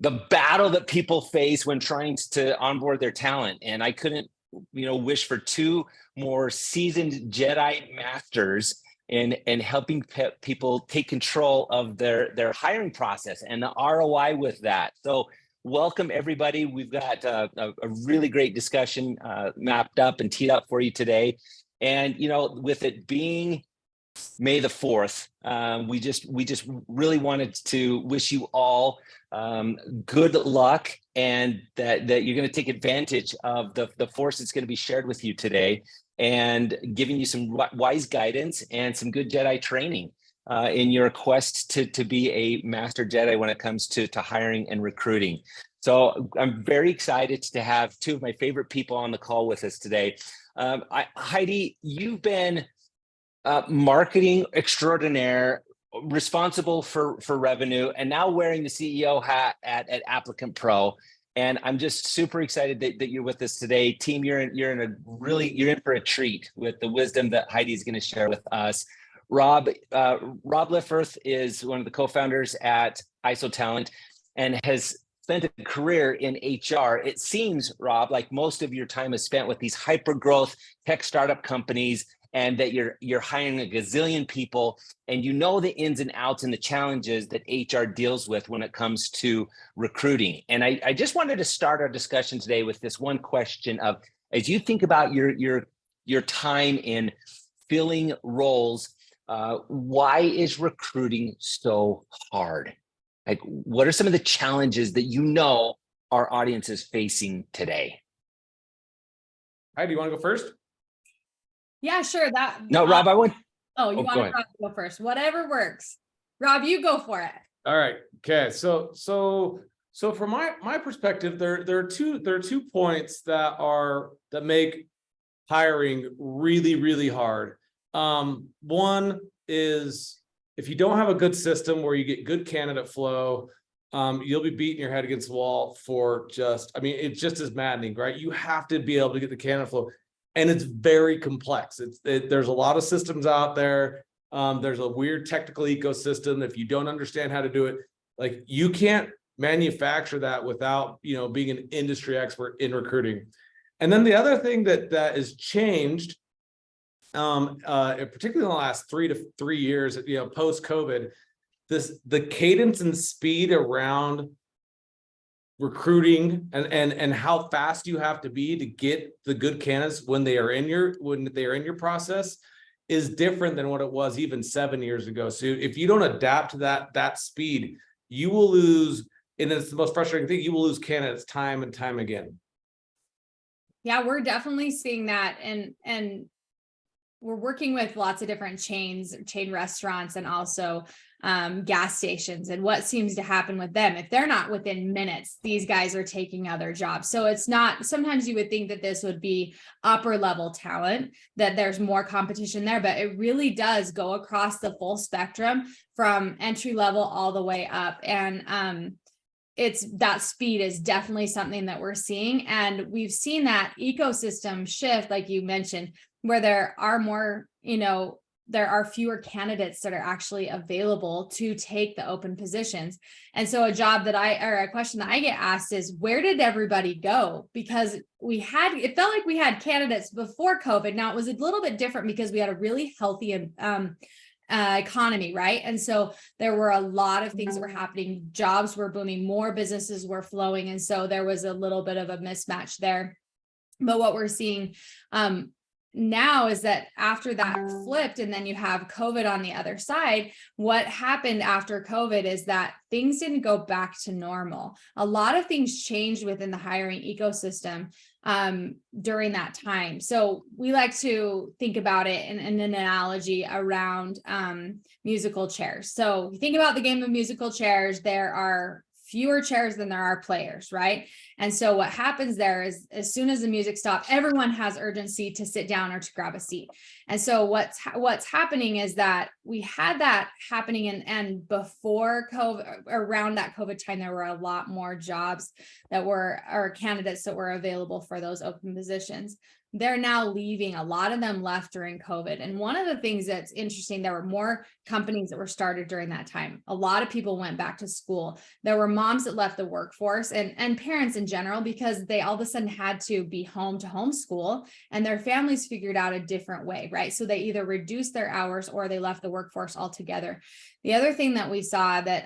the battle that people face when trying to onboard their talent. And I couldn't, wish for two more seasoned Jedi masters in helping people take control of their hiring process and the ROI with that. So welcome everybody. We've got a really great discussion mapped up and teed up for you today. And with it being May the 4th, we just really wanted to wish you all good luck, and that you're going to take advantage of the force that's going to be shared with you today, and giving you some wise guidance and some good Jedi training in your quest to be a master Jedi when it comes to hiring and recruiting. So I'm very excited to have two of my favorite people on the call with us today. Heidi, you've been marketing extraordinaire, responsible for revenue, and now wearing the CEO hat at ApplicantPro. And I'm just super excited that you're with us today. Team, you're in for a treat with the wisdom that Heidi is going to share with us. Rob Lifforth is one of the co-founders at IsoTalent and has spent a career in HR. It seems, Rob, like most of your time is spent with these hyper-growth tech startup companies, and that you're hiring a gazillion people, and the ins and outs and the challenges that HR deals with when it comes to recruiting. And I just wanted to start our discussion today with this one question of, as you think about your time in filling roles, why is recruiting so hard? Like, what are some of the challenges that our audience is facing today? Hi, do you want to go first? Yeah, sure. No, Rob, I want. Oh, you want Rob to go first? Whatever works. Rob, you go for it. All right. Okay. So from my perspective, there are two points that make hiring really, really hard. One is, if you don't have a good system where you get good candidate flow, you'll be beating your head against the wall it's just as maddening, right? You have to be able to get the candidate flow. And it's very complex. There's a lot of systems out there. There's a weird technical ecosystem. If you don't understand how to do it, like, you can't manufacture that without being an industry expert in recruiting. And then the other thing that has changed, particularly in the last 3 to 3 years, post COVID, the cadence and speed around recruiting and how fast you have to be to get the good candidates when they are in your process is different than what it was even 7 years ago. So if you don't adapt to that speed, you will lose, and it's the most frustrating thing, you will lose candidates time and time again. Yeah, we're definitely seeing that, and we're working with lots of different chain restaurants, and also gas stations. And what seems to happen with them, if they're not within minutes, these guys are taking other jobs. So it's not, sometimes you would think that this would be upper level talent, that there's more competition there, but it really does go across the full spectrum from entry level all the way up. And it's that speed is definitely something that we're seeing. And we've seen that ecosystem shift, like you mentioned, where there are more, there are fewer candidates that are actually available to take the open positions. And so a question that I get asked is, where did everybody go? Because it felt like we had candidates before COVID. Now, it was a little bit different because we had a really healthy economy, right? And so there were a lot of things that were happening. Jobs were booming, more businesses were flowing. And so there was a little bit of a mismatch there. But what we're seeing now is that after that flipped, and then you have COVID on the other side, what happened after COVID is that things didn't go back to normal. A lot of things changed within the hiring ecosystem during that time. So we like to think about it in an analogy around musical chairs. So you think about the game of musical chairs, there are fewer chairs than there are players, right? And so what happens there is, as soon as the music stops, everyone has urgency to sit down or to grab a seat. And so what's happening is that we had that happening, and before COVID, around that COVID time, there were a lot more jobs that were, or candidates that were available for those open positions. they're now leaving. A lot of them left during COVID. And one of the things that's interesting, there were more companies that were started during that time. A lot of people went back to school. There were moms that left the workforce and parents in general, because they all of a sudden had to be home to homeschool, and their families figured out a different way, right? So they either reduced their hours or they left the workforce altogether. The other thing that we saw that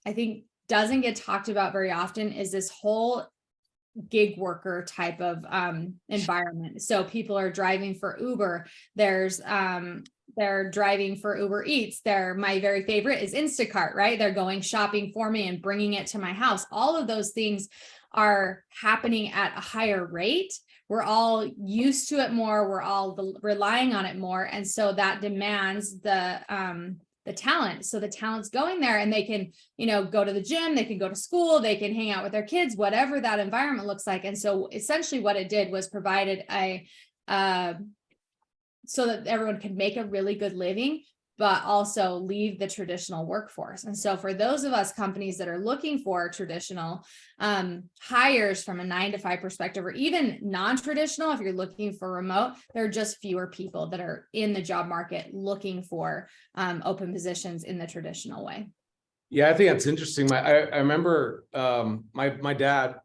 I think doesn't get talked about very often is this whole gig worker type of environment. So people are driving for Uber. They're driving for Uber Eats. My very favorite is Instacart, right? They're going shopping for me and bringing it to my house. All of those things are happening at a higher rate. We're all used to it more. We're all relying on it more. And so that demands the talent. So the talent's going there, and they can, go to the gym, they can go to school, they can hang out with their kids, whatever that environment looks like. And so essentially what it did was provided so that everyone could make a really good living, but also leave the traditional workforce. And so for those of us companies that are looking for traditional hires from a 9-to-5 perspective, or even non-traditional, if you're looking for remote, there are just fewer people that are in the job market looking for open positions in the traditional way. Yeah, I think that's interesting. I remember my dad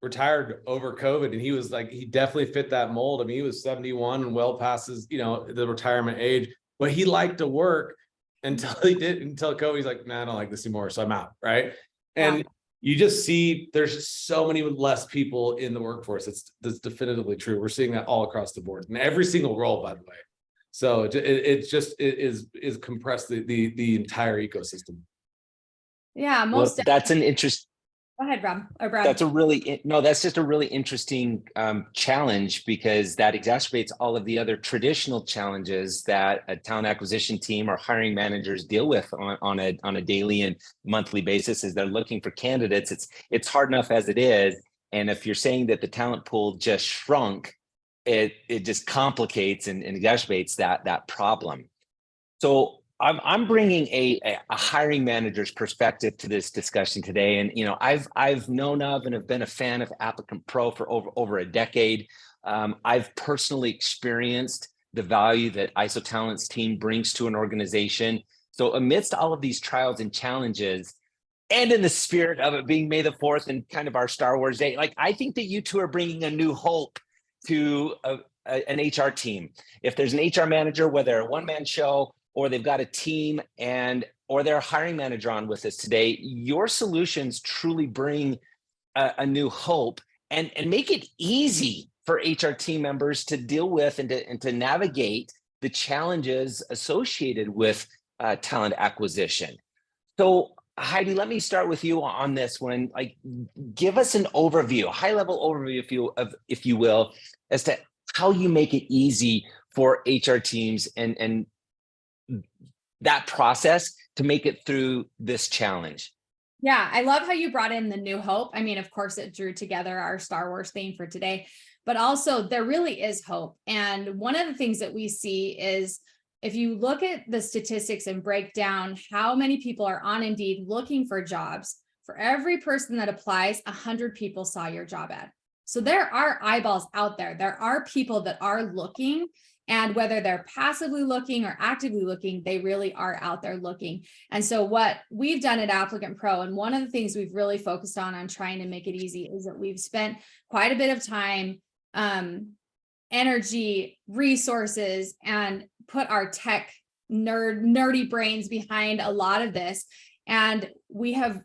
retired over COVID, and he was like, he definitely fit that mold. I mean, he was 71 and well past his, the retirement age. But he liked to work until COVID. He's like, nah, I don't like this anymore, so I'm out, right? And you just see there's so many less people in the workforce. That's definitively true. We're seeing that all across the board, in every single role, by the way. So it is compressed the entire ecosystem. Yeah, that's an interest. Go ahead, Rob or Brad. That's just a really interesting challenge, because that exacerbates all of the other traditional challenges that a talent acquisition team or hiring managers deal with on a daily and monthly basis as they're looking for candidates. It's hard enough as it is. And if you're saying that the talent pool just shrunk, it just complicates and exacerbates that problem. So I'm bringing a hiring manager's perspective to this discussion today. And, I've known of and have been a fan of ApplicantPro for over a decade. I've personally experienced the value that IsoTalent's team brings to an organization. So amidst all of these trials and challenges, and in the spirit of it being May the 4th and kind of our Star Wars Day, I think that you two are bringing a new hope to an HR team. If there's an HR manager, whether a one-man show, or they've got a team or they're a hiring manager on with us today, your solutions truly bring a new hope and make it easy for HR team members to deal with and to navigate the challenges associated with talent acquisition. So Heidi, let me start with you on this one. Give us an overview, a high-level overview, if you will, as to how you make it easy for HR teams and that process to make it through this challenge. Yeah, I love how you brought in the new hope. I mean, of course, it drew together our Star Wars theme for today, but also there really is hope. And one of the things that we see is, if you look at the statistics and break down how many people are on Indeed looking for jobs, for every person that applies, 100 people saw your job ad. So there are eyeballs out there. There are people that are looking. And whether they're passively looking or actively looking, they really are out there looking. And so what we've done at ApplicantPro, and one of the things we've really focused on trying to make it easy, is that we've spent quite a bit of time, energy, resources, and put our tech nerdy brains behind a lot of this. And we have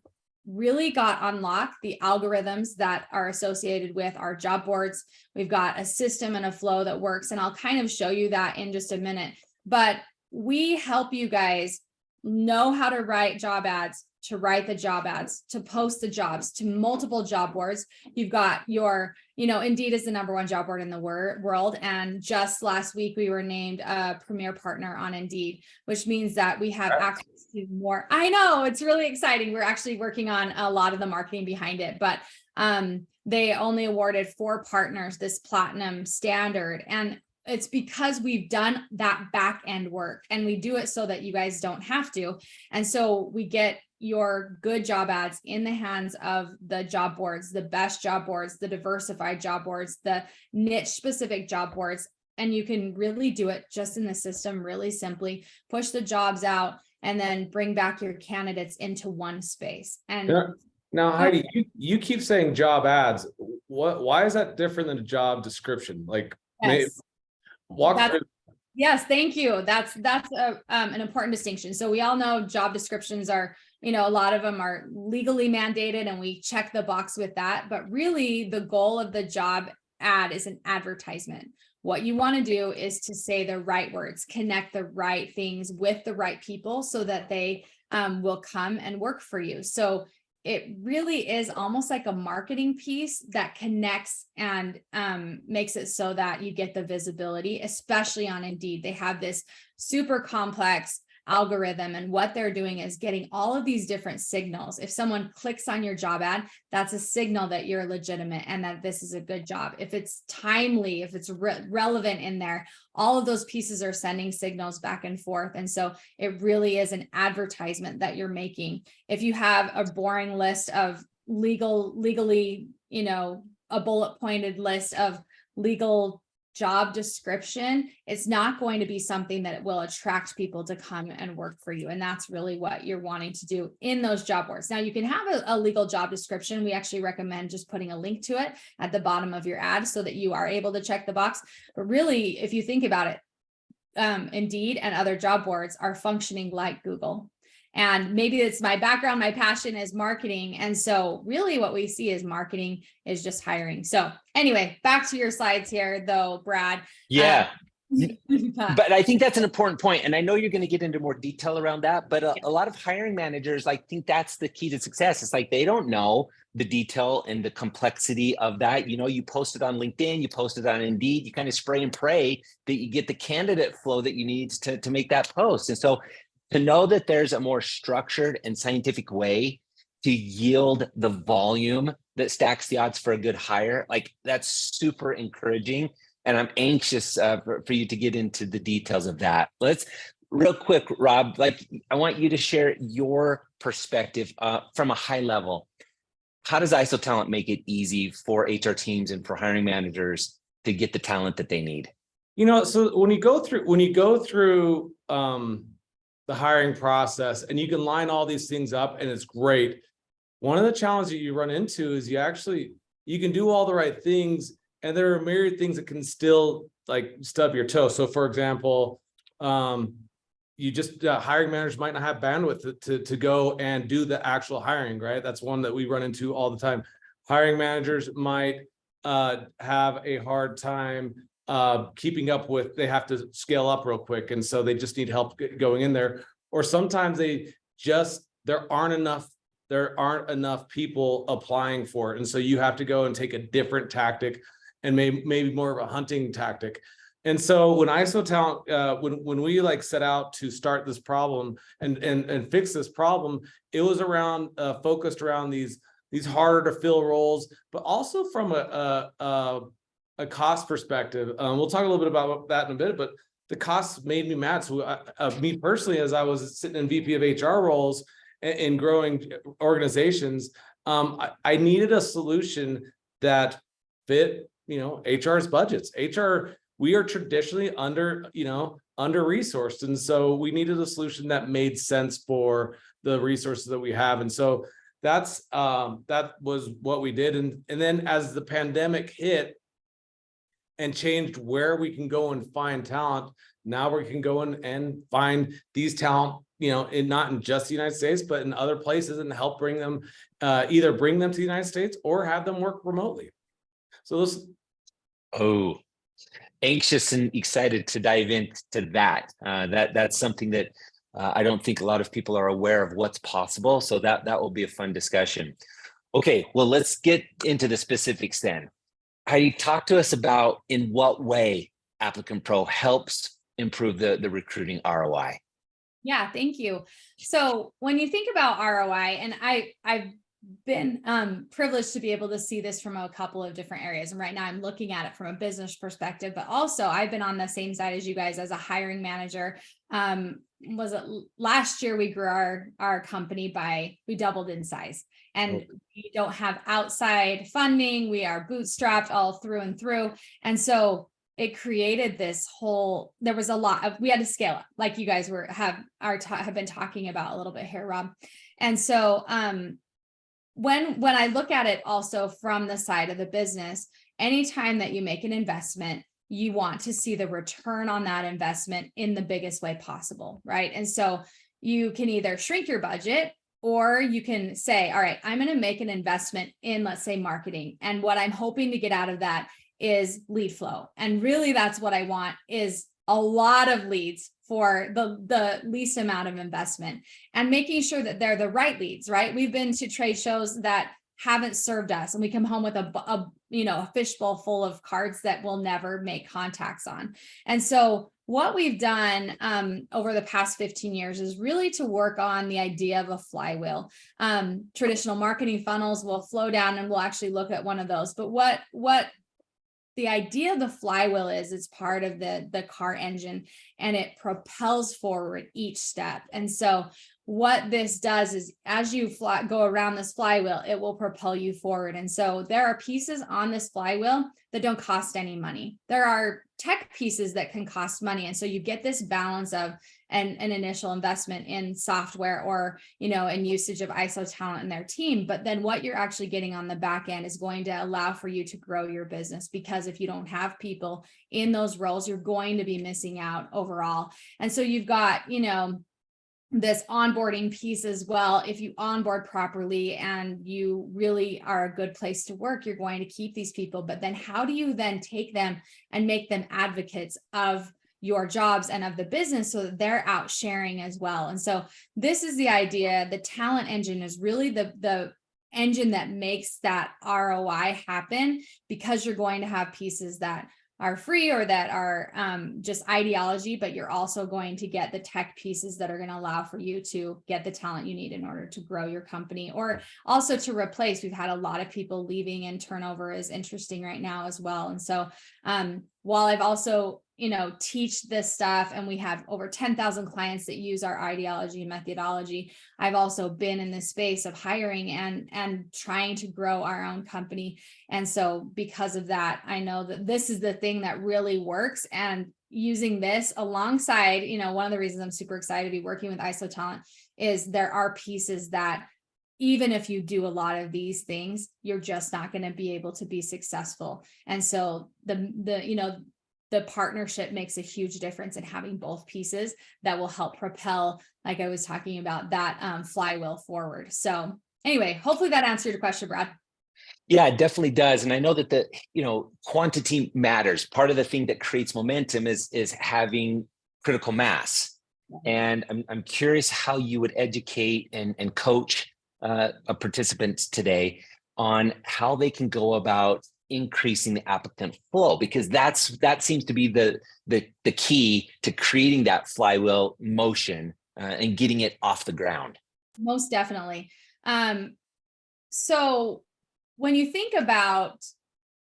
really got unlocked the algorithms that are associated with our job boards. We've got a system and a flow that works, and I'll kind of show you that in just a minute. But we help you guys know how to write job ads, to write the job ads, to post the jobs to multiple job boards. You've got your, Indeed is the #1 job board in the world. And just last week, we were named a premier partner on Indeed, which means that we have access to more. I know, it's really exciting. We're actually working on a lot of the marketing behind it, but they only awarded 4 partners this platinum standard. And it's because we've done that back end work, and we do it so that you guys don't have to. And so we get your good job ads in the hands of the job boards, the best job boards, the diversified job boards, the niche specific job boards. And you can really do it just in the system, really simply push the jobs out and then bring back your candidates into one space. And now, Heidi, you keep saying job ads. Why is that different than a job description? Like, yes. walk through. Yes, thank you. That's an important distinction. So we all know job descriptions are, a lot of them are legally mandated and we check the box with that. But really the goal of the job ad is an advertisement. What you want to do is to say the right words, connect the right things with the right people so that they will come and work for you. So it really is almost like a marketing piece that connects and makes it so that you get the visibility, especially on Indeed. They have this super complex algorithm, and what they're doing is getting all of these different signals. If someone clicks on your job ad, that's a signal that you're legitimate and that this is a good job. If it's timely, if it's relevant in there, all of those pieces are sending signals back and forth. And so it really is an advertisement that you're making. If you have a boring list of legally, a bullet pointed list of legal job description, it's not going to be something that will attract people to come and work for you. And that's really what you're wanting to do in those job boards. Now you can have a legal job description. We actually recommend just putting a link to it at the bottom of your ad so that you are able to check the box. But really, if you think about it, Indeed and other job boards are functioning like Google. And maybe it's my background, my passion is marketing. And so really what we see is marketing is just hiring. So anyway, back to your slides here though, Brad. Yeah. But I think that's an important point. And I know you're going to get into more detail around that, but a lot of hiring managers, I think that's the key to success. It's like, they don't know the detail and the complexity of that. You post it on LinkedIn, you post it on Indeed, you kind of spray and pray that you get the candidate flow that you need to make that post. And so to know that there's a more structured and scientific way to yield the volume that stacks the odds for a good hire, that's super encouraging. And I'm anxious for you to get into the details of that. Let's real quick, Rob, I want you to share your perspective from a high level. How does IsoTalent make it easy for HR teams and for hiring managers to get the talent that they need? So when you go through the hiring process and you can line all these things up and it's great. One of the challenges you run into is you can do all the right things and there are myriad things that can still stub your toe. So for example, you just hiring managers might not have bandwidth to go and do the actual hiring, right? That's one that we run into all the time. Hiring managers might have a hard time keeping up with, they have to scale up real quick. And so they just need help going in there. Or sometimes there aren't enough people applying for it. And so you have to go and take a different tactic and maybe more of a hunting tactic. And so when IsoTalent, when we set out to start this problem and fix this problem, it was focused around these harder to fill roles, but also from a cost perspective. We'll talk a little bit about that in a bit, but the costs made me mad. So me personally, as I was sitting in VP of HR roles in growing organizations, I needed a solution that fit, HR's budgets. We are traditionally under-resourced. And so we needed a solution that made sense for the resources that we have. And so that was what we did. And then as the pandemic hit, and changed where we can go and find talent. Now we can go in and find these talent, not in just the United States, but in other places and help bring them, either bring them to the United States or have them work remotely. So anxious and excited to dive into that. That's something that I don't think a lot of people are aware of what's possible. So that will be a fun discussion. Okay, well, let's get into the specifics then. Heidi, talk to us about in what way ApplicantPro helps improve the recruiting ROI. Yeah, thank you. So when you think about ROI, and I've been privileged to be able to see this from a couple of different areas. And right now I'm looking at it from a business perspective, but also I've been on the same side as you guys as a hiring manager. was it last year we grew our company we doubled in size, and we don't have outside funding. We are bootstrapped all through and through. And so it created this whole, there was a lot of, we had to scale up, like you guys have been talking about a little bit here, Rob. And so when I look at it also from the side of the business, anytime that you make an investment, you want to see the return on that investment in the biggest way possible, right? And so you can either shrink your budget, or you can say, all right, I'm going to make an investment in, let's say, marketing. And what I'm hoping to get out of that is lead flow. And really that's what I want, is a lot of leads for the least amount of investment, and making sure that they're the right leads, right? We've been to trade shows that haven't served us, and we come home with a fishbowl full of cards that we'll never make contacts on. And so what we've done over the past 15 years is really to work on the idea of a flywheel. Traditional marketing funnels will flow down, and we'll actually look at one of those. But what the idea of the flywheel is, it's part of the car engine, and it propels forward each step. And so what this does is, as you go around this flywheel, it will propel you forward. And so there are pieces on this flywheel that don't cost any money. There are tech pieces that can cost money. And so you get this balance of an initial investment in software, or, in usage of IsoTalent and their team. But then what you're actually getting on the back end is going to allow for you to grow your business, because if you don't have people in those roles, you're going to be missing out overall. And so you've got, this onboarding piece as well. If you onboard properly and you really are a good place to work, you're going to keep these people. But then how do you then take them and make them advocates of your jobs and of the business, so that they're out sharing as well? And so this is the idea. The talent engine is really the engine that makes that ROI happen, because you're going to have pieces that are free or that are just ideology, but you're also going to get the tech pieces that are going to allow for you to get the talent you need in order to grow your company, or also to replace. We've had a lot of people leaving, and turnover is interesting right now as well. And so while I've also teach this stuff, and we have over 10,000 clients that use our ideology and methodology, I've also been in this space of hiring and trying to grow our own company. And so because of that, I know that this is the thing that really works. And using this alongside, one of the reasons I'm super excited to be working with IsoTalent is there are pieces that, even if you do a lot of these things, you're just not going to be able to be successful. And so the partnership makes a huge difference in having both pieces that will help propel, like I was talking about, that flywheel forward. So anyway, hopefully that answered your question, Brad. Yeah, it definitely does. And I know that quantity matters. Part of the thing that creates momentum is having critical mass. And I'm curious how you would educate and coach participants today on how they can go about increasing the applicant flow, because that seems to be the key to creating that flywheel motion and getting it off the ground. Most definitely. So when you think about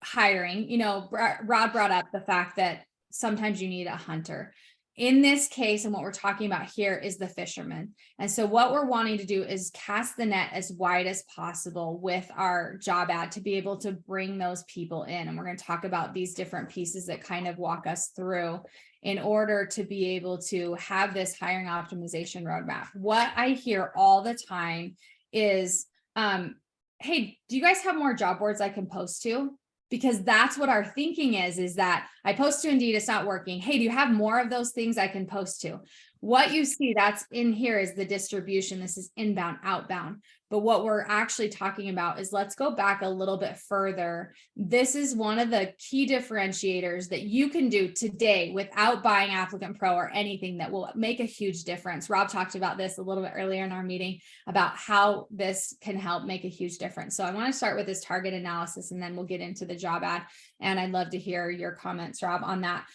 hiring, Rod brought up the fact that sometimes you need a hunter. In this case, and what we're talking about here is the fisherman. And so what we're wanting to do is cast the net as wide as possible with our job ad to be able to bring those people in. And we're going to talk about these different pieces that kind of walk us through in order to be able to have this hiring optimization roadmap. What I hear all the time is, hey, do you guys have more job boards I can post to? Because that's what our thinking is that I post to Indeed, it's not working. Hey, do you have more of those things I can post to? What you see that's in here is the distribution. This is inbound, outbound. But what we're actually talking about is, let's go back a little bit further. This is one of the key differentiators that you can do today without buying ApplicantPro or anything that will make a huge difference. Rob talked about this a little bit earlier in our meeting about how this can help make a huge difference. So I want to start with this target analysis, and then we'll get into the job ad. And I'd love to hear your comments, Rob, on that.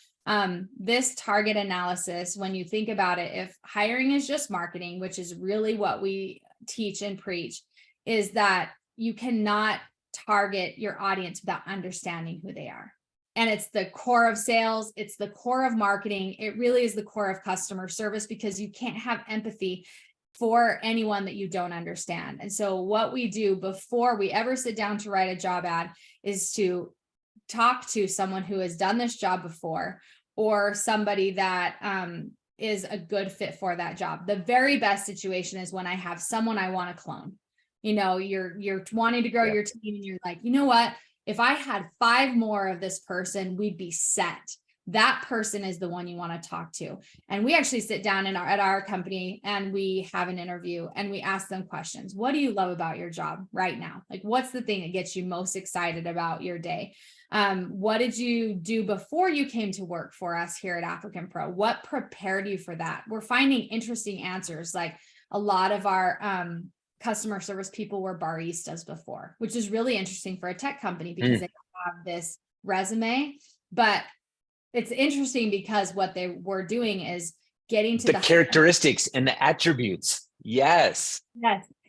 This target analysis, when you think about it, if hiring is just marketing, which is really what we teach and preach, is that you cannot target your audience without understanding who they are. And it's the core of sales. It's the core of marketing. It really is the core of customer service, because you can't have empathy for anyone that you don't understand. And so what we do before we ever sit down to write a job ad is to talk to someone who has done this job before, or somebody that is a good fit for that job. The very best situation is when I have someone I want to clone. You know, you're wanting to grow your team, and you're like, you know what? If I had 5 more of this person, we'd be set. That person is the one you want to talk to. And we actually sit down at our company, and we have an interview, and we ask them questions. What do you love about your job right now? Like, what's the thing that gets you most excited about your day? What did you do before you came to work for us here at ApplicantPro? What prepared you for that? We're finding interesting answers. Like, a lot of our customer service people were baristas before, which is really interesting for a tech company, because they have this resume. But it's interesting because what they were doing is getting to the characteristics and the attributes. Yes.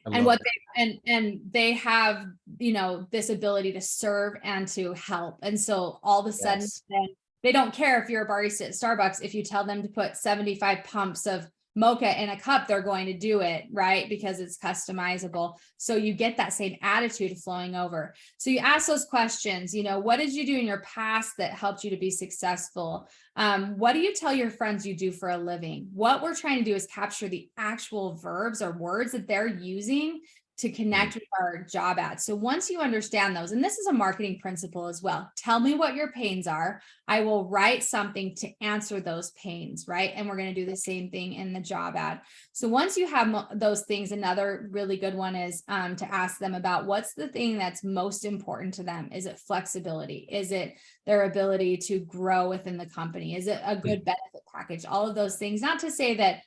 And what and they have, you know, this ability to serve and to help. And so all of a sudden, then they don't care if you're a barista at Starbucks. If you tell them to put 75 pumps of mocha in a cup, they're going to do it, right? Because it's customizable. So you get that same attitude flowing over. So you ask those questions, you know, what did you do in your past that helped you to be successful? What do you tell your friends you do for a living? What we're trying to do is capture the actual verbs or words that they're using to connect with our job ads. So once you understand those, and this is a marketing principle as well, tell me what your pains are. I will write something to answer those pains, right? And we're going to do the same thing in the job ad. So once you have those things, another really good one is to ask them about what's the thing that's most important to them. Is it flexibility? Is it their ability to grow within the company? Is it a good benefit package? All of those things, not to say that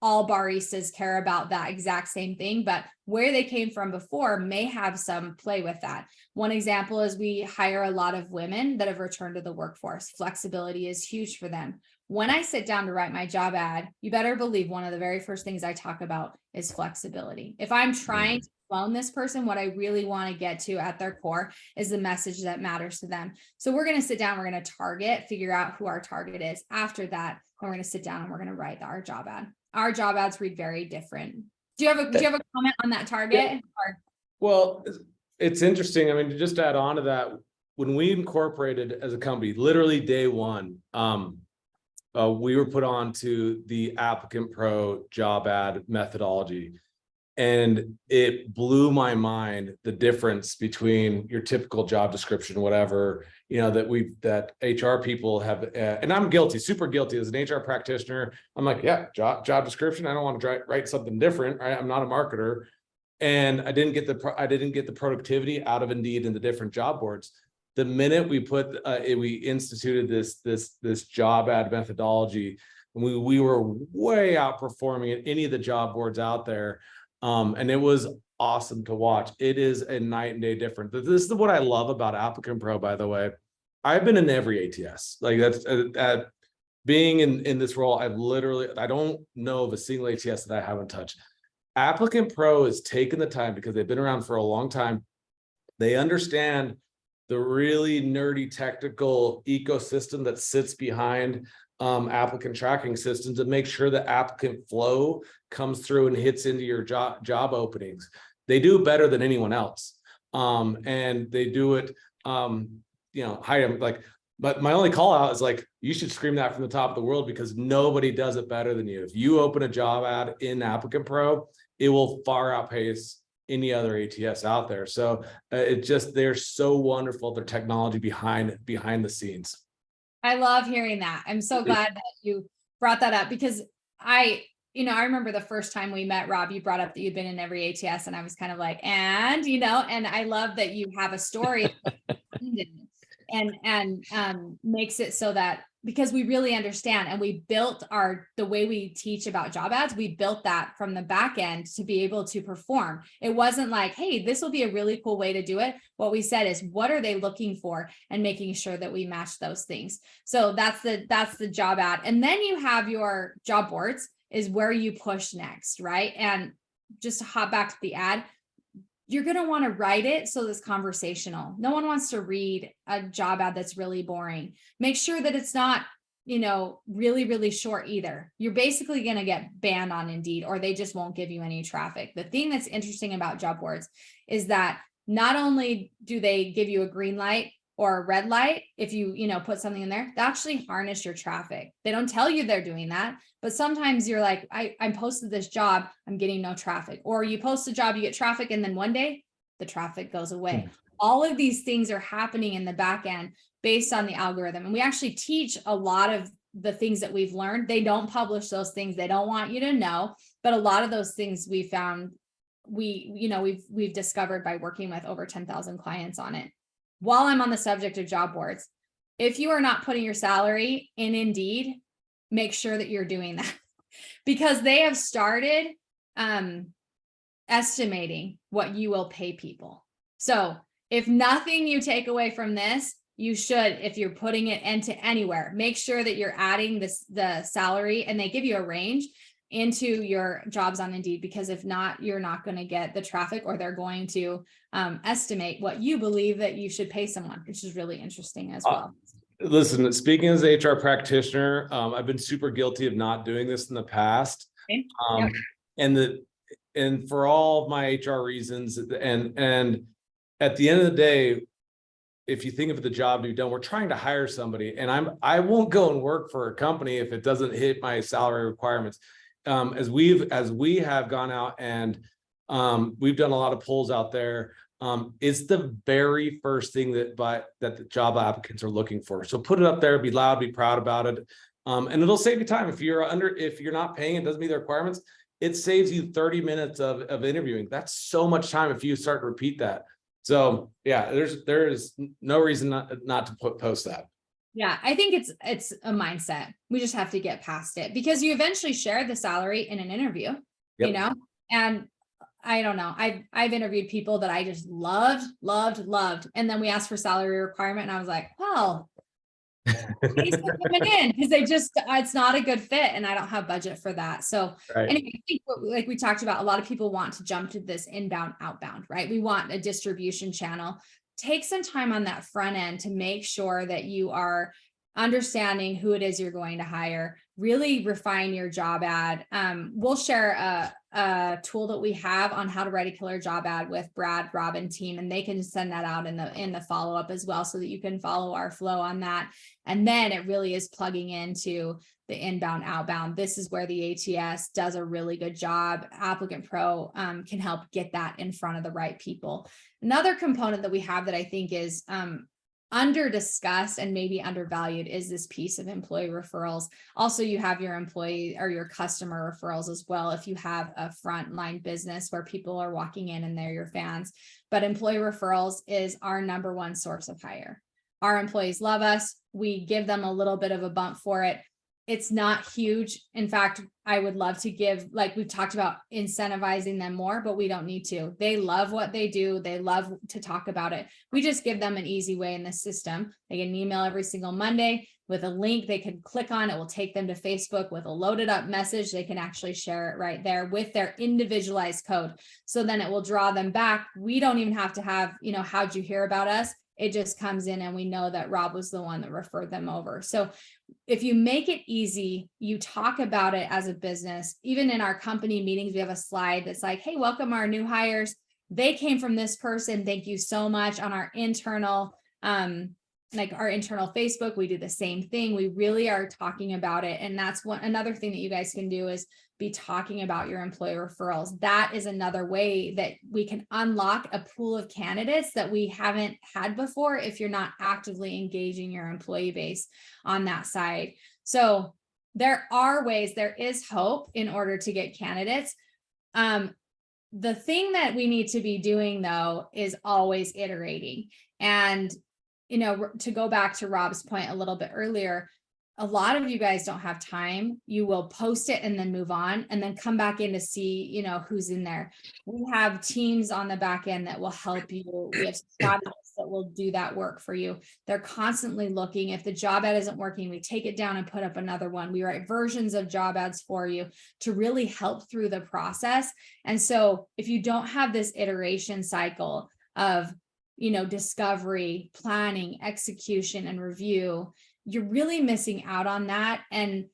all baristas care about that exact same thing, but where they came from before may have some play with that. One example is we hire a lot of women that have returned to the workforce. Flexibility is huge for them. When I sit down to write my job ad, you better believe one of the very first things I talk about is flexibility. If I'm trying to clone this person, what I really want to get to at their core is the message that matters to them. So we're going to sit down, we're going to target, figure out who our target is. After that, we're going to sit down and we're going to write our job ad. Our job ads read very different. Do you have a comment on that target? Yeah. Well, it's interesting. I mean, just to add on to that, when we incorporated as a company, literally day one, we were put on to the ApplicantPro job ad methodology. And it blew my mind, the difference between your typical job description, whatever, you know, that HR people have, and I'm guilty, super guilty as an HR practitioner. I'm like, yeah, job description. I don't want to write something different. Right? I'm not a marketer. And I didn't get the productivity out of Indeed and the different job boards. The minute we we instituted this job ad methodology, we were way outperforming any of the job boards out there. And it was awesome to watch. It is a night and day difference. This is what I love about ApplicantPro, by the way. I've been in every ATS. Like that's being in this role. I don't know of a single ATS that I haven't touched. ApplicantPro has taken the time, because they've been around for a long time. They understand the really nerdy technical ecosystem that sits behind applicant tracking systems to make sure the applicant flow comes through and hits into your job openings. They do better than anyone else. And they do it, you know, but my only call out is like, you should scream that from the top of the world, because nobody does it better than you. If you open a job ad in ApplicantPro, it will far outpace any other ATS out there. So they're so wonderful, their technology behind the scenes. I love hearing that. I'm so glad that you brought that up, because I remember the first time we met, Rob, you brought up that you'd been in every ATS, and I was kind of like, and I love that you have a story and makes it so that, because we really understand, and we built the way we teach about job ads, we built that from the back end to be able to perform. It wasn't like, hey, this will be a really cool way to do it. What we said is, what are they looking for, and making sure that we match those things. So that's the job ad. And then you have your job boards is where you push next, right? And just to hop back to the ad, you're going to want to write it so it's conversational. No one wants to read a job ad that's really boring. Make sure that it's not, really, really short either. You're basically going to get banned on Indeed, or they just won't give you any traffic. The thing that's interesting about job boards is that not only do they give you a green light or a red light if you put something in there, they actually harness your traffic. They don't tell you they're doing that, but sometimes you're like, I posted this job, I'm getting no traffic. Or you post a job, you get traffic, and then one day the traffic goes away. All of these things are happening in the back end based on the algorithm. And we actually teach a lot of the things that we've learned. They don't publish those things. They don't want you to know, but a lot of those things we found, we've discovered by working with over 10,000 clients on it. While I'm on the subject of job boards, if you are not putting your salary in Indeed, make sure that you're doing that, because they have started estimating what you will pay people. So if nothing you take away from this, you should, if you're putting it into anywhere, make sure that you're adding the salary, and they give you a range into your jobs on Indeed, because if not, you're not going to get the traffic, or they're going to estimate what you believe that you should pay someone, which is really interesting as well. Listen, speaking as an HR practitioner, I've been super guilty of not doing this in the past. Okay. And for all of my HR reasons, and at the end of the day, if you think of the job you've done, we're trying to hire somebody, and I won't go and work for a company if it doesn't hit my salary requirements. As we have gone out and we've done a lot of polls out there, it's the very first thing that the job applicants are looking for. So put it up there, be loud, be proud about it, and it'll save you time. If you're not paying, it doesn't meet the requirements, it saves you 30 minutes of interviewing. That's so much time if you start to repeat that. So yeah, there is no reason not to post that. Yeah, I think it's a mindset. We just have to get past it, because you eventually share the salary in an interview, Yep. And I don't know. I've interviewed people that I just loved. And then we asked for salary requirement, and I was like, well, thanks for coming in, because it's not a good fit, and I don't have budget for that. So Right. anyway, I think like we talked about, a lot of people want to jump to this inbound, outbound, right? We want a distribution channel. Take some time on that front end to make sure that you are understanding who it is you're going to hire, really refine your job ad. We'll share a tool that we have on how to write a killer job ad with Brad, Rob, and team, and they can send that out in the follow-up as well, so that you can follow our flow on that. And then it really is plugging into the inbound, outbound. This is where the ATS does a really good job. ApplicantPro can help get that in front of the right people. Another component that we have that I think is under discussed and maybe undervalued is this piece of employee referrals. Also, you have your employee or your customer referrals as well, if you have a frontline business where people are walking in and they're your fans. But employee referrals is our number one source of hire. Our employees love us. We give them a little bit of a bump for it. It's not huge. In fact, I would love to give, like we've talked about, incentivizing them more, but we don't need to. They love what they do. They love to talk about it. We just give them an easy way in the system. They get an email every single Monday with a link they can click on. It will take them to Facebook with a loaded up message. They can actually share it right there with their individualized code. So then it will draw them back. We don't even have to have, how'd you hear about us? It just comes in, and we know that Rob was the one that referred them over. So if you make it easy, you talk about it as a business. Even in our company meetings, we have a slide that's like, hey, welcome our new hires. They came from this person. Thank you so much. On our internal, Facebook, we do the same thing. We really are talking about it. And that's another thing that you guys can do is be talking about your employee referrals. That is another way that we can unlock a pool of candidates that we haven't had before if you're not actively engaging your employee base on that side. So there are ways, there is hope in order to get candidates. The thing that we need to be doing, though, is always iterating. And to go back to Rob's point a little bit earlier, a lot of you guys don't have time. You will post it and then move on and then come back in to see, who's in there. We have teams on the back end that will help you. We have strategists that will do that work for you. They're constantly looking. If the job ad isn't working, we take it down and put up another one. We write versions of job ads for you to really help through the process. And so if you don't have this iteration cycle of, discovery, planning, execution, and review, you're really missing out on that. And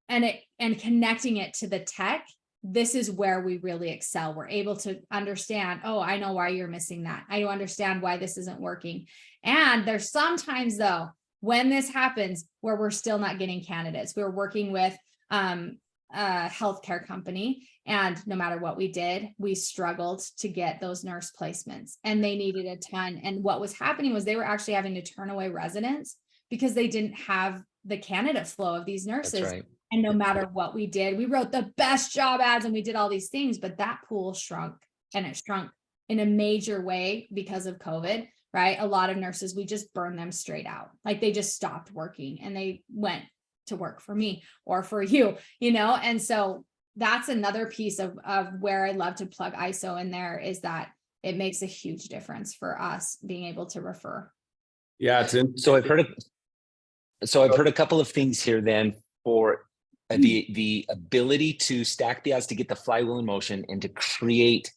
connecting it to the tech, this is where we really excel. We're able to understand, oh, I know why you're missing that. I understand why this isn't working. And there's sometimes though, when this happens, where we're still not getting candidates. We're working with a healthcare company, and no matter what we did, we struggled to get those nurse placements, and they needed a ton. And what was happening was they were actually having to turn away residents because they didn't have the candidate flow of these nurses. That's right. And no matter what we did, we wrote the best job ads and we did all these things, but that pool shrunk, and it shrunk in a major way because of COVID, right? A lot of nurses, we just burned them straight out. Like they just stopped working and they went to work for me or for you, And so that's another piece of where I love to plug ISO in there, is that it makes a huge difference for us being able to refer. Yeah. So I've heard a couple of things here then for the ability to stack the odds, to get the flywheel in motion, and to create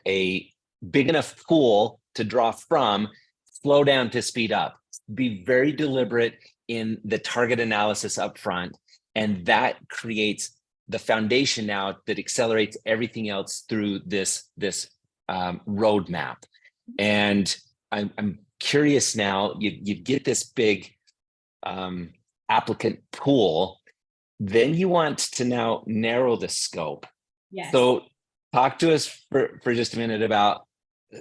a big enough pool to draw from, slow down to speed up. Be very deliberate in the target analysis up front. And that creates the foundation now that accelerates everything else through this roadmap. And I'm curious now, you get this big applicant pool, then you want to now narrow the scope. Yes. So talk to us for just a minute about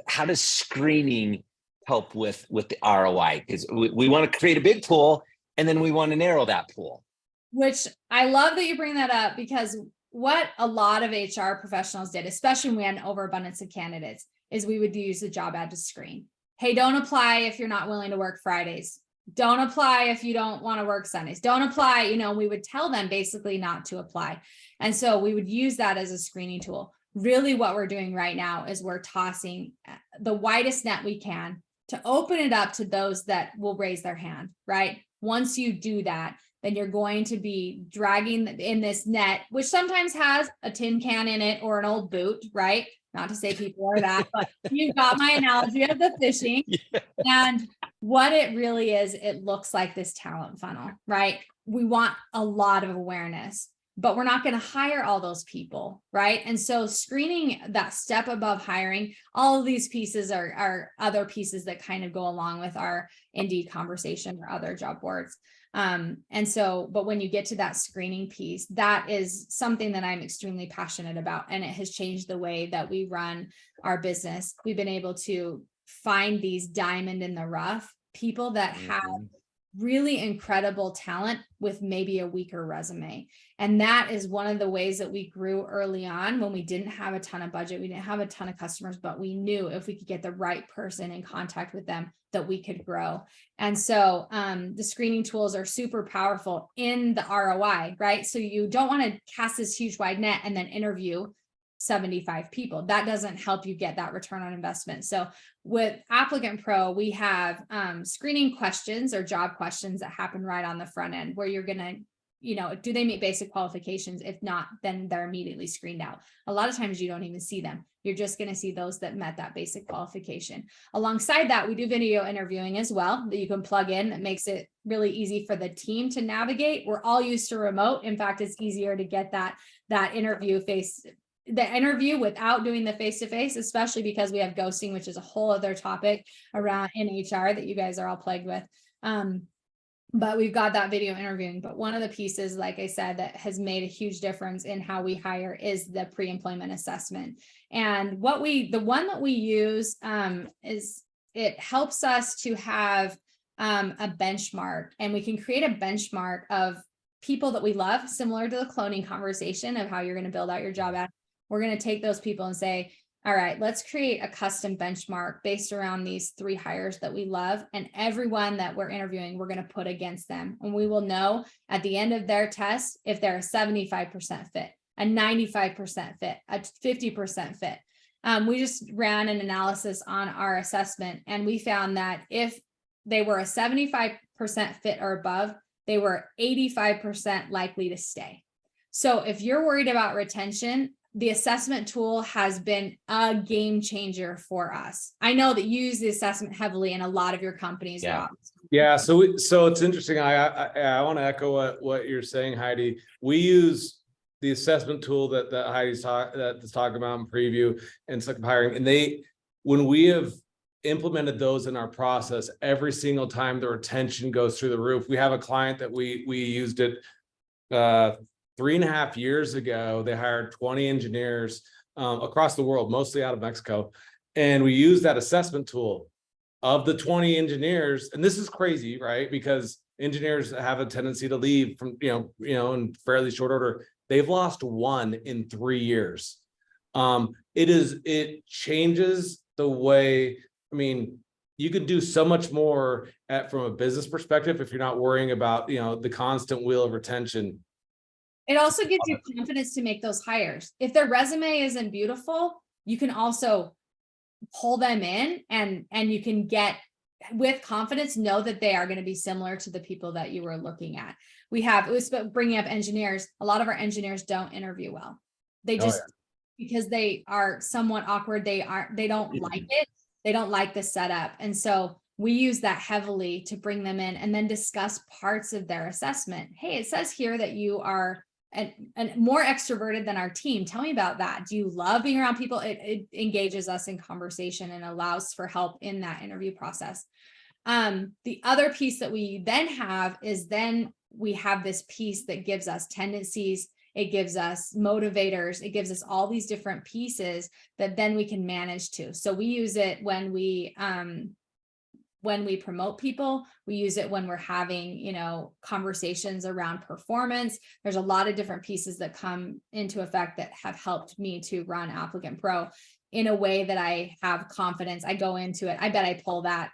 how does screening help with the ROI? Because we want to create a big pool, and then we want to narrow that pool. Which I love that you bring that up, because what a lot of HR professionals did, especially when we had an overabundance of candidates, is we would use the job ad to screen. Hey, don't apply if you're not willing to work Fridays. Don't apply if you don't want to work Sundays. Don't apply, we would tell them basically not to apply. And so we would use that as a screening tool. Really what we're doing right now is we're tossing the widest net we can to open it up to those that will raise their hand, right? Once you do that, then you're going to be dragging in this net, which sometimes has a tin can in it or an old boot, right? Not to say people are that, but you got my analogy of the fishing. Yeah. And what it really is, it looks like this talent funnel, right? We want a lot of awareness, but we're not going to hire all those people, right? And so screening, that step above hiring, all of these pieces are other pieces that kind of go along with our Indeed conversation or other job boards. And so, but when you get to that screening piece, that is something that I'm extremely passionate about. And it has changed the way that we run our business. We've been able to find these diamond in the rough people that have really incredible talent with maybe a weaker resume. And that is one of the ways that we grew early on, when we didn't have a ton of budget, we didn't have a ton of customers, but we knew if we could get the right person in contact with them, that we could grow. And so the screening tools are super powerful in the ROI, right? So you don't want to cast this huge wide net and then interview 75 people. That doesn't help you get that return on investment. So with ApplicantPro, we have screening questions or job questions that happen right on the front end, where you're going to, do they meet basic qualifications? If not, then they're immediately screened out. A lot of times you don't even see them. You're just going to see those that met that basic qualification. Alongside that, we do video interviewing as well that you can plug in. That makes it really easy for the team to navigate. We're all used to remote. In fact, it's easier to get that interview without doing the face-to-face, especially because we have ghosting, which is a whole other topic around in HR that you guys are all plagued with. But we've got that video interviewing. But one of the pieces, like I said, that has made a huge difference in how we hire is the pre-employment assessment. And the one that we use is, it helps us to have a benchmark, and we can create a benchmark of people that we love, similar to the cloning conversation of how you're going to build out your job ad. We're going to take those people and say, all right, let's create a custom benchmark based around these 3 hires that we love. And everyone that we're interviewing, we're going to put against them. And we will know at the end of their test if they're a 75% fit, a 95% fit, a 50% fit. We just ran an analysis on our assessment, and we found that if they were a 75% fit or above, they were 85% likely to stay. So if you're worried about retention, the assessment tool has been a game changer for us. I know that you use the assessment heavily in a lot of your companies. Yeah. Rob. Yeah, so it's interesting. I want to echo what you're saying, Heidi. We use the assessment tool that Heidi's talking about in preview and second hiring, and when we have implemented those in our process, every single time the retention goes through the roof. We have a client that we used it 3.5 years ago. They hired 20 engineers across the world, mostly out of Mexico. And we used that assessment tool. Of the 20 engineers, and this is crazy, right? Because engineers have a tendency to leave from, in fairly short order. They've lost 1 in 3 years. It changes the way, you can do so much more from a business perspective if you're not worrying about, the constant wheel of retention. It also gives you confidence to make those hires. If their resume isn't beautiful, you can also pull them in and you can get with confidence, know that they are going to be similar to the people that you were looking at. It was bringing up engineers. A lot of our engineers don't interview well. They just, because they are somewhat awkward. They don't like it. They don't like the setup. And so we use that heavily to bring them in and then discuss parts of their assessment. Hey, it says here that you are and more extroverted than our team. Tell me about that. Do you love being around people? It engages us in conversation and allows for help in that interview process. The other piece that we then have is we have this piece that gives us tendencies. It gives us motivators. It gives us all these different pieces that then we can manage to. So we use it when we promote people. We use it when we're having, conversations around performance. There's a lot of different pieces that come into effect that have helped me to run ApplicantPro in a way that I have confidence. I go into it. I bet I pull that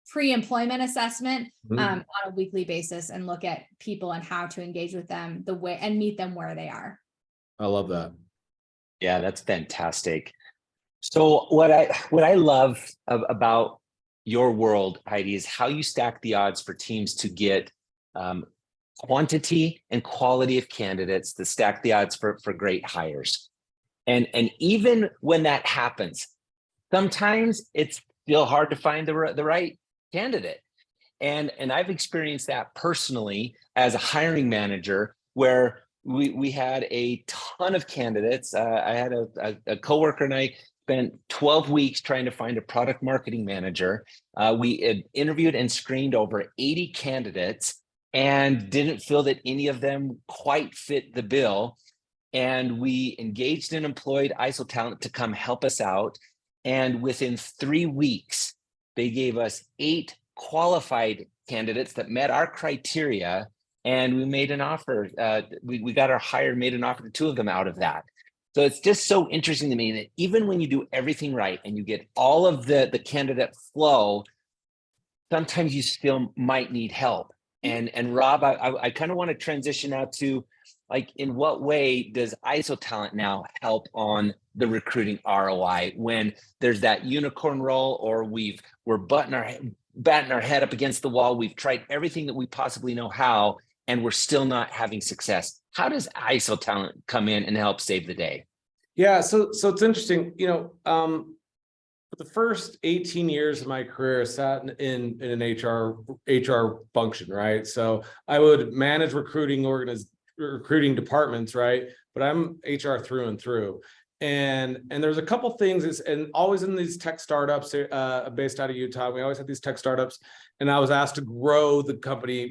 pre-employment assessment on a weekly basis and look at people and how to engage with them and meet them where they are. I love that. Yeah, that's fantastic. So what I love about your world, Heidi, is how you stack the odds for teams to get quantity and quality of candidates to stack the odds for great hires. And even when that happens, sometimes it's still hard to find the right candidate. And I've experienced that personally as a hiring manager, where we had a ton of candidates. I had a coworker and I spent 12 weeks trying to find a product marketing manager. We had interviewed and screened over 80 candidates and didn't feel that any of them quite fit the bill. And we engaged and employed IsoTalent to come help us out. And within 3 weeks, they gave us 8 qualified candidates that met our criteria. And we made an offer. We got our hire, made an offer to 2 of them out of that. So it's just so interesting to me that even when you do everything right and you get all of the candidate flow, sometimes you still might need help. And Rob, I kind of want to transition out to, like, in what way does IsoTalent now help on the recruiting ROI when there's that unicorn role, or we're batting our head up against the wall, we've tried everything that we possibly know how, and we're still not having success? How does IsoTalent come in and help save the day? Yeah, so it's interesting. For the first 18 years of my career, I sat in an HR function, right? So I would manage recruiting departments, right? But I'm HR through and through. And there's a couple things, and always in these tech startups based out of Utah, we always had these tech startups, and I was asked to grow the company,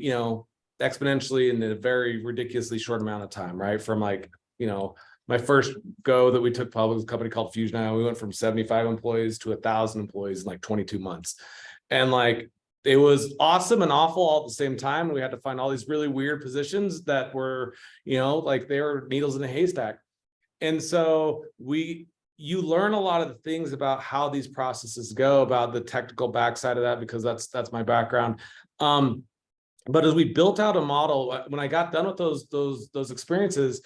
exponentially in a very ridiculously short amount of time, right? From my first go that we took public was a company called Fusion. We went from 75 employees to 1,000 employees in like 22 months. And it was awesome and awful all at the same time. We had to find all these really weird positions that were, they were needles in a haystack. And so we you learn a lot of the things about how these processes go, about the technical backside of that, because that's my background. But as we built out a model, when I got done with those experiences,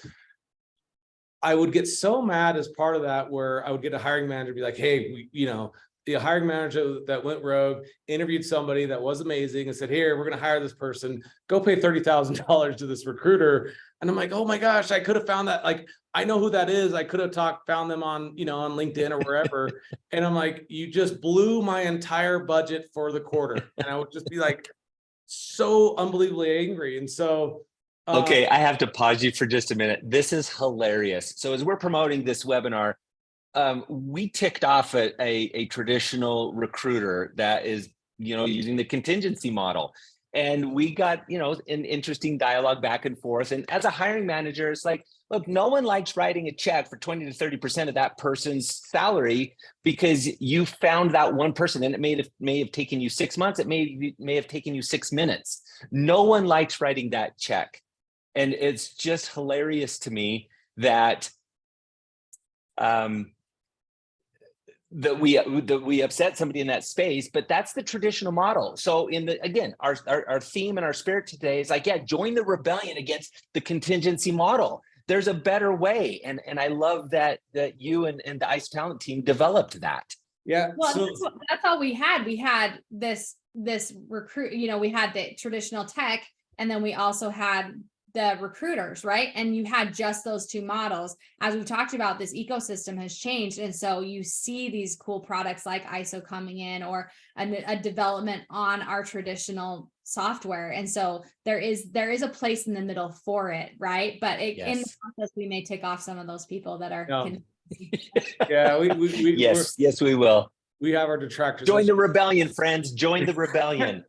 I would get so mad as part of that, where I would get a hiring manager be like, hey, the hiring manager that went rogue interviewed somebody that was amazing and said, here, we're going to hire this person, go pay $30,000 to this recruiter. And I'm like, oh my gosh, I could have found that. Like, I know who that is. I could have found them on, on LinkedIn or wherever. And I'm like, you just blew my entire budget for the quarter. And I would just be like, so unbelievably angry. And so, okay, I have to pause you for just a minute. This is hilarious. So as we're promoting this webinar, we ticked off a traditional recruiter that is, using the contingency model. And we got, an interesting dialogue back and forth. And as a hiring manager, it's like, look, no one likes writing a check for 20 to 30% of that person's salary, because you found that one person, and it may have taken you 6 months. It may have taken you 6 minutes. No one likes writing that check. And it's just hilarious to me that that we upset somebody in that space, but that's the traditional model. So again, our theme and our spirit today is like, yeah, join the rebellion against the contingency model. There's a better way. And I love that you and the IsoTalent team developed that. Yeah. Well, that's all we had. We had this recruit, we had the traditional tech, and then we also had the recruiters, right? And you had just those two models. As we've talked about, this ecosystem has changed. And so you see these cool products like ISO coming in, or a development on our traditional software. And so there is a place in the middle for it, right? But in the process, we may tick off some of those people that are. Yeah, yes, we will. We have our detractors. Join the rebellion, friends. Join the rebellion.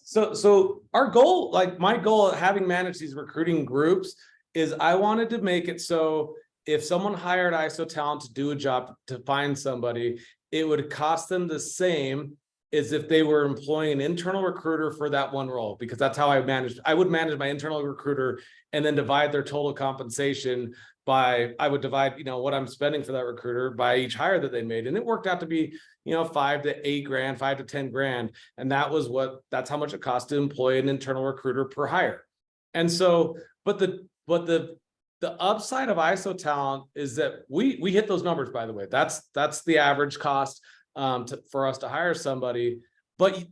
So our goal, like my goal at having managed these recruiting groups, is I wanted to make it so if someone hired IsoTalent to do a job, to find somebody, it would cost them the same as if they were employing an internal recruiter for that one role, because that's how I would manage my internal recruiter, and then divide their total compensation I would divide, what I'm spending for that recruiter by each hire that they made. And it worked out to be, $5 to $8 grand, $5 to $10 grand. And that's how much it costs to employ an internal recruiter per hire. And so, but the upside of IsoTalent is that we hit those numbers, by the way. That's the average cost for us to hire somebody. But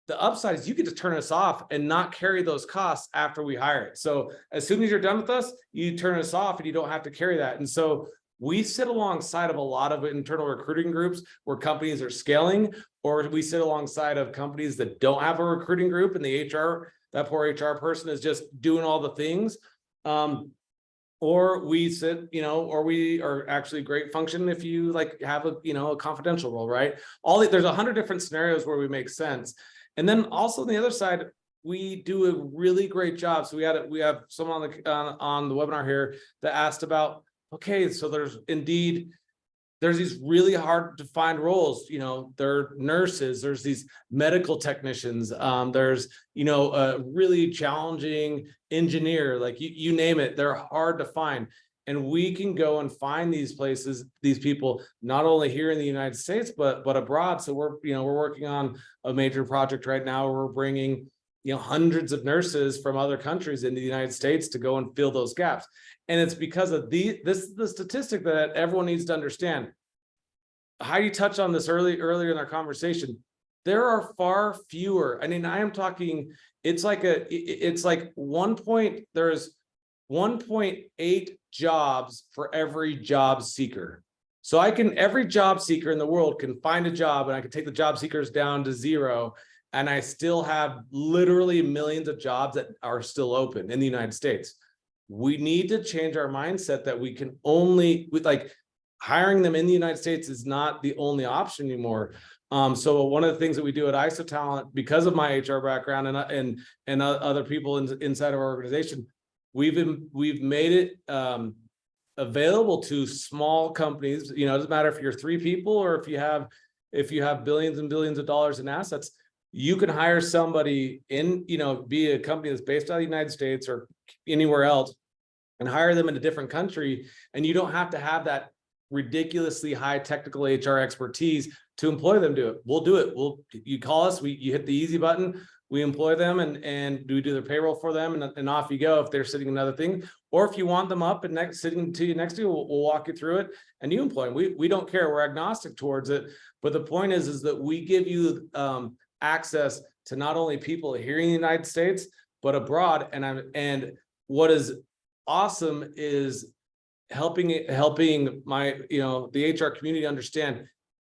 the upside is you get to turn us off and not carry those costs after we hire it. So as soon as you're done with us, you turn us off and you don't have to carry that. And so we sit alongside of a lot of internal recruiting groups where companies are scaling, or we sit alongside of companies that don't have a recruiting group, and that poor HR person is just doing all the things. Or we sit, or we are actually great function if you have a confidential role, right? There's 100 different scenarios where we make sense. And then also on the other side, we do a really great job. So we have someone on the webinar here that asked about, okay, so there's these really hard to find roles. There are nurses, there's these medical technicians, there's a really challenging engineer, like you name it, they're hard to find. And we can go and find these places, these people, not only here in the United States, but abroad. So we're working on a major project right now where we're bringing, hundreds of nurses from other countries into the United States to go and fill those gaps. And it's because of this is the statistic that everyone needs to understand. Heidi touched on this earlier in our conversation. There are far fewer. I mean, I am talking, there's 1.8 jobs for every job seeker. So every job seeker in the world can find a job, and I can take the job seekers down to 0. And I still have literally millions of jobs that are still open in the United States. We need to change our mindset that we can hiring them in the United States is not the only option anymore. So one of the things that we do at IsoTalent, because of my HR background and other people inside of our organization, we've made it available to small companies. It doesn't matter if you're 3 people or if you have billions and billions of dollars in assets. You can hire somebody be a company that's based out of the United States or anywhere else, and hire them in a different country. And you don't have to have that ridiculously high technical HR expertise to employ them to it. We'll do it. You call us, you hit the easy button, we employ them and we do their payroll for them, and off you go if they're sitting another thing. Or if you want them up and sitting to you next to you, we'll walk you through it and you employ them. We don't care. We're agnostic towards it. But the point is that we give you access to not only people here in the United States, but abroad. And what is awesome is helping my, the HR community understand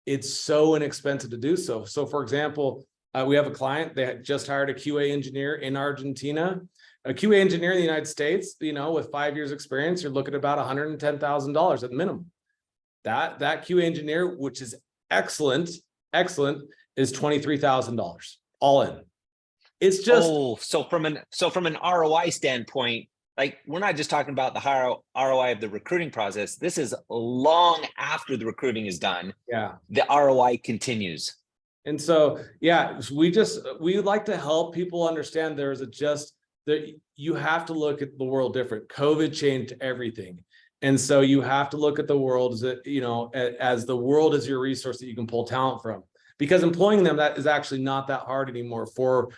it's so inexpensive to do so. So for example, we have a client that just hired a QA engineer in Argentina. A QA engineer in the United States, with 5 years experience, you're looking at about $110,000 at minimum. That QA engineer, which is excellent, is $23,000 all in. It's just so from an ROI standpoint, like, we're not just talking about the higher ROI of the recruiting process. This is long after the recruiting is done. Yeah, the ROI continues. and so we like to help people understand that you have to look at the world different. COVID changed everything. And so you have to look at the world as the world is your resource that you can pull talent from, because employing them, that is actually not that hard anymore for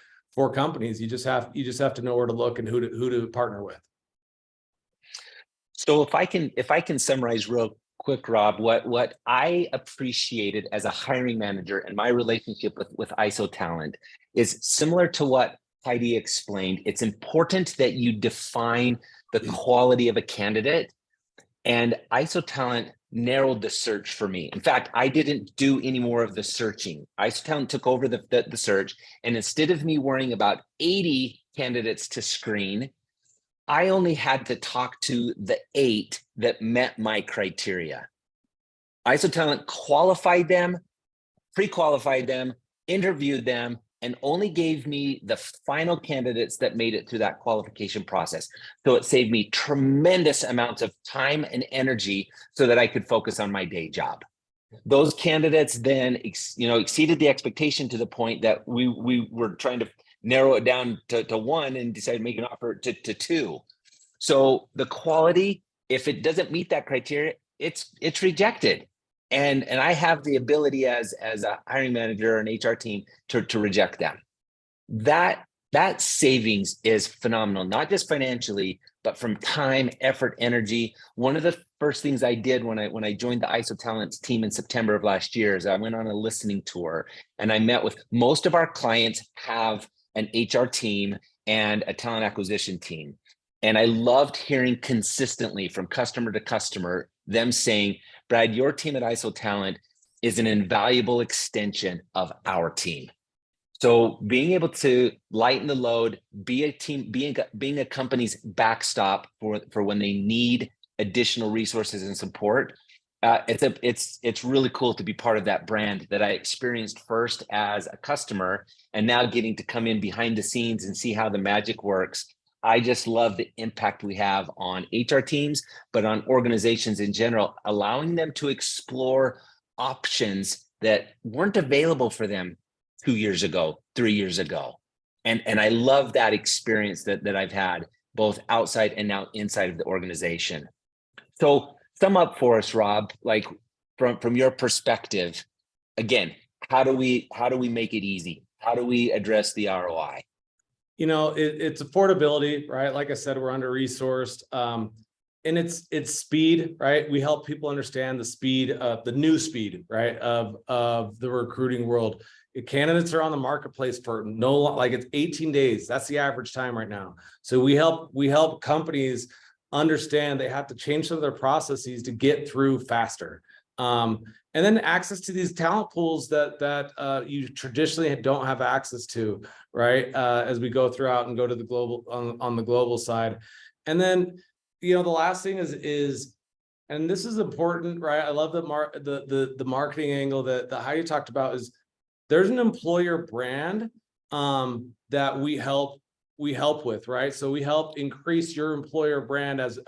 companies. You just have to know where to look and who to partner with. So if I can summarize real quick, Rob, what I appreciated as a hiring manager and my relationship with IsoTalent is similar to what Heidi explained. It's important that you define the quality of a candidate, and IsoTalent narrowed the search for me. In fact, I didn't do any more of the searching. IsoTalent took over the search, and instead of me worrying about 80 candidates to screen, I only had to talk to the 8 that met my criteria. IsoTalent qualified them, pre-qualified them, interviewed them, and only gave me the final candidates that made it through that qualification process. So it saved me tremendous amounts of time and energy so that I could focus on my day job. Those candidates then, exceeded the expectation to the point that we were trying to narrow it down to 1 and decided to make an offer to 2. So the quality, if it doesn't meet that criteria, it's rejected. And I have the ability as a hiring manager or an HR team to reject them. That savings is phenomenal, not just financially, but from time, effort, energy. One of the first things I did when I joined the IsoTalent team in September of last year is I went on a listening tour, and I met with most of our clients have an HR team and a talent acquisition team. And I loved hearing consistently from customer to customer them saying, Brad, your team at IsoTalent is an invaluable extension of our team. So being able to lighten the load, be a team, being a company's backstop for when they need additional resources and support, it's really cool to be part of that brand that I experienced first as a customer, and now getting to come in behind the scenes and see how the magic works. I just love the impact we have on HR teams, but on organizations in general, allowing them to explore options that weren't available for them 2 years ago, 3 years ago. And I love that experience that I've had both outside and now inside of the organization. So sum up for us, Rob, like from your perspective, again, how do we make it easy? How do we address the ROI? It's affordability, right? Like I said, we're under-resourced. And it's speed, right? We help people understand the speed of the new speed, right? Of the recruiting world. Candidates are on the marketplace for it's 18 days. That's the average time right now. So we help companies understand they have to change some of their processes to get through faster. And then access to these talent pools that you traditionally don't have access to, right? As we go throughout and go to the global on the global side. And then, the last thing is, and this is important, right? I love the marketing angle that Heidi talked about is there's an employer brand that we help with, right? So we help increase your employer brand as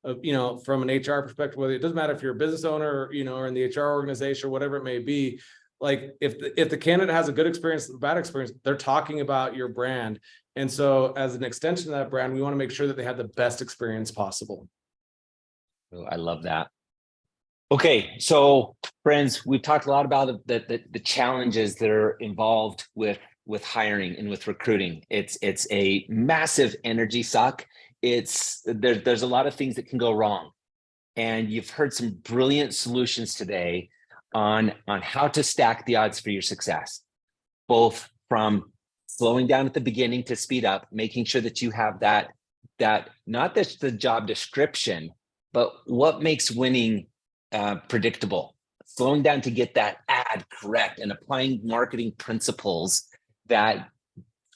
from an HR perspective, whether it doesn't matter if you're a business owner, or in the HR organization, or whatever it may be. Like if the candidate has a good experience, a bad experience, they're talking about your brand. And so as an extension of that brand, we want to make sure that they have the best experience possible. Oh, I love that. Okay, so friends, we've talked a lot about the challenges that are involved with hiring and with recruiting. It's a massive energy suck. There's a lot of things that can go wrong. And you've heard some brilliant solutions today on how to stack the odds for your success, both from slowing down at the beginning to speed up, making sure that you have that not just the job description, but what makes winning predictable, slowing down to get that ad correct, and applying marketing principles that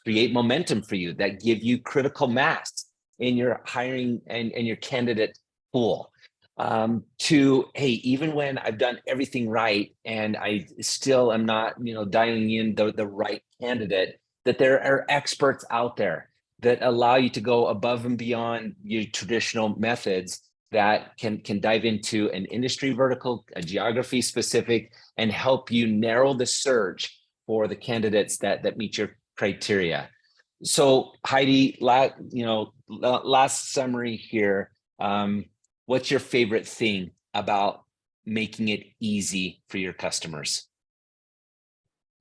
create momentum for you, that give you critical mass in your hiring and your candidate pool. To, hey, even when I've done everything right and I still am not, dialing in the right candidate, that there are experts out there that allow you to go above and beyond your traditional methods that can dive into an industry vertical, a geography specific, and help you narrow the search for the candidates that meet your criteria. So Heidi, last summary here. What's your favorite thing about making it easy for your customers?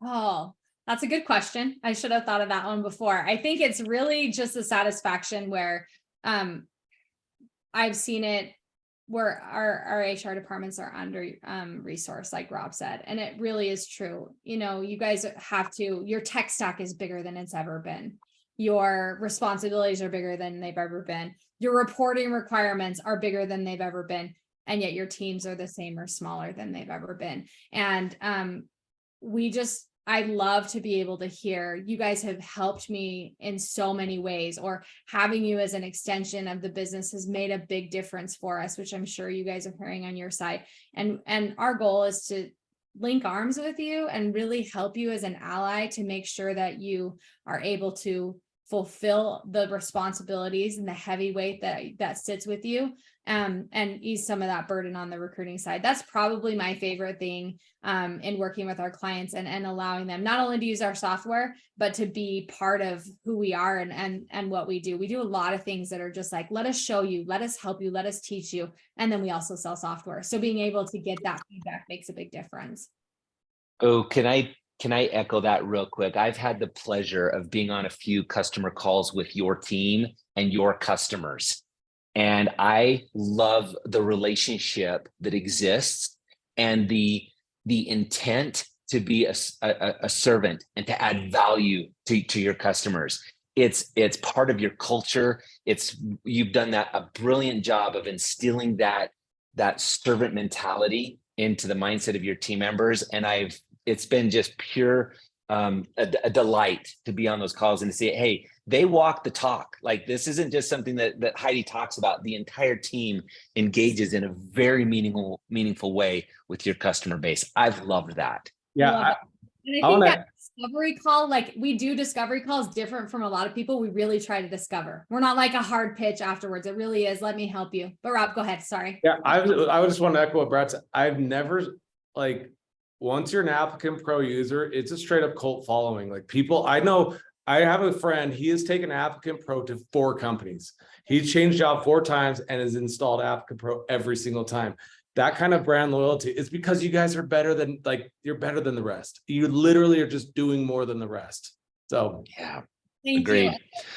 Oh, that's a good question. I should have thought of that one before. I think it's really just the satisfaction where I've seen it where our HR departments are under resourced, like Rob said, and it really is true. You guys your tech stack is bigger than it's ever been. Your responsibilities are bigger than they've ever been. Your reporting requirements are bigger than they've ever been. And yet your teams are the same or smaller than they've ever been. And I love to be able to hear you guys have helped me in so many ways, or having you as an extension of the business has made a big difference for us, which I'm sure you guys are hearing on your side. And our goal is to link arms with you and really help you as an ally to make sure that you are able to fulfill the responsibilities and the heavy weight that sits with you, and ease some of that burden on the recruiting side. That's probably my favorite thing in working with our clients and allowing them not only to use our software, but to be part of who we are and what we do. We do a lot of things that are just like, let us show you, let us help you, let us teach you. And then we also sell software. So being able to get that feedback makes a big difference. Oh, can I echo that real quick? I've had the pleasure of being on a few customer calls with your team and your customers. And I love the relationship that exists and the intent to be a servant and to add value to your customers. It's part of your culture. You've done a brilliant job of instilling that servant mentality into the mindset of your team members. And it's been just pure a delight to be on those calls and to say, hey, they walk the talk. Like, this isn't just something that Heidi talks about. The entire team engages in a very meaningful way with your customer base. I've loved that. Yeah. And I think that discovery call, like, we do discovery calls different from a lot of people. We really try to discover. We're not like a hard pitch afterwards. It really is, let me help you. But Rob, go ahead. Sorry. Yeah, I would just want to echo what Brett said. I've never, once you're an ApplicantPro user, it's a straight up cult following. Like, people, I know, I have a friend, he has taken ApplicantPro to 4 companies. He's changed job 4 times and has installed ApplicantPro every single time. That kind of brand loyalty is because you guys are better than, you're better than the rest. You literally are just doing more than the rest. So yeah, thank you.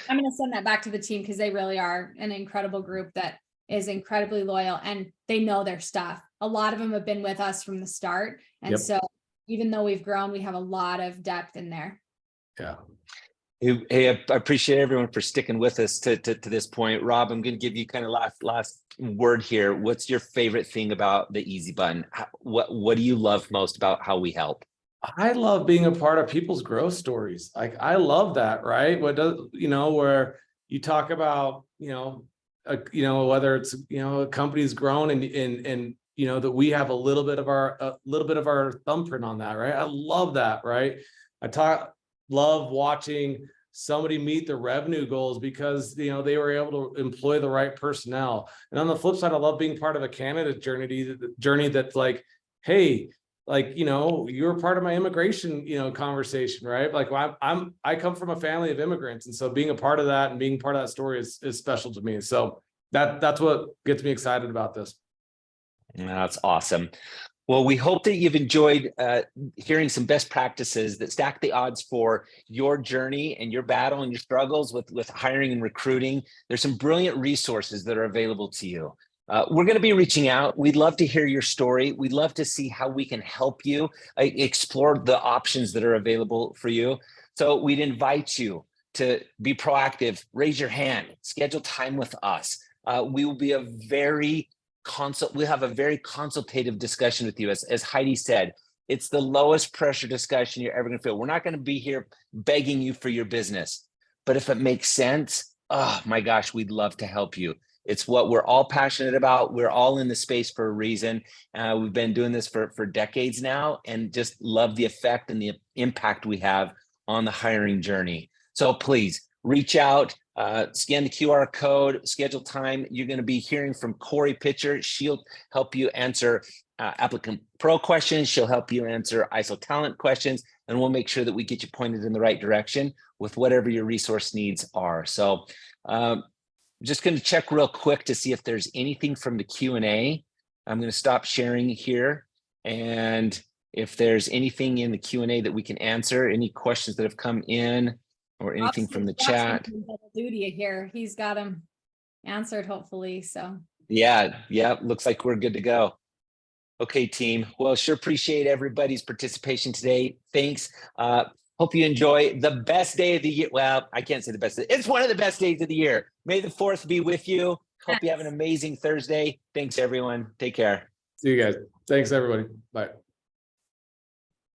I'm going to send that back to the team because they really are an incredible group that is incredibly loyal and they know their stuff. A lot of them have been with us from the start. And so even though we've grown, we have a lot of depth in there. Yeah. Hey, I appreciate everyone for sticking with us to this point. Rob, I'm going to give you kind of last word here. What's your favorite thing about the easy button? What do you love most about how we help? I love being a part of people's growth stories. I love that, right? Where you talk about, whether it's, a company's grown and that we have a little bit of our thumbprint on that, right? I love that, right? Love watching somebody meet the revenue goals because, they were able to employ the right personnel. And on the flip side, I love being part of a candidate journey that's like, hey, you're part of my immigration, conversation, right? Like, I come from a family of immigrants. And so being a part of that and being part of that story is special to me. So that's what gets me excited about this. That's awesome. Well, we hope that you've enjoyed hearing some best practices that stack the odds for your journey and your battle and your struggles with hiring and recruiting. There's some brilliant resources that are available to you. We're going to be reaching out. We'd love to hear your story. We'd love to see how we can help you explore the options that are available for you. So we'd invite you to be proactive, raise your hand, schedule time with us. We will be we'll have a very consultative discussion with you. As Heidi said, it's the lowest pressure discussion you're ever going to feel. We're not going to be here begging you for your business, but if it makes sense, oh my gosh, we'd love to help you. It's what we're all passionate about. We're all in the space for a reason. We've been doing this for decades now, and just love the effect and the impact we have on the hiring journey. So please reach out. Scan the QR code, schedule time. You're going to be hearing from Corey Pitcher. She'll help you answer ApplicantPro questions. She'll help you answer IsoTalent questions, and we'll make sure that we get you pointed in the right direction with whatever your resource needs are. So just going to check real quick to see if there's anything from the Q&A. I'm going to stop sharing here. And if there's anything in the Q&A that we can answer, any questions that have come in, or anything from the chat. Duty here. He's got them answered, hopefully. So yeah, looks like we're good to go. Okay, team. Well, sure appreciate everybody's participation today. Thanks. Hope you enjoy the best day of the year. Well, I can't say the best. It's one of the best days of the year. May the 4th be with you. Hope you have an amazing Thursday. Thanks, everyone. Take care. See you guys. Thanks, everybody. Bye.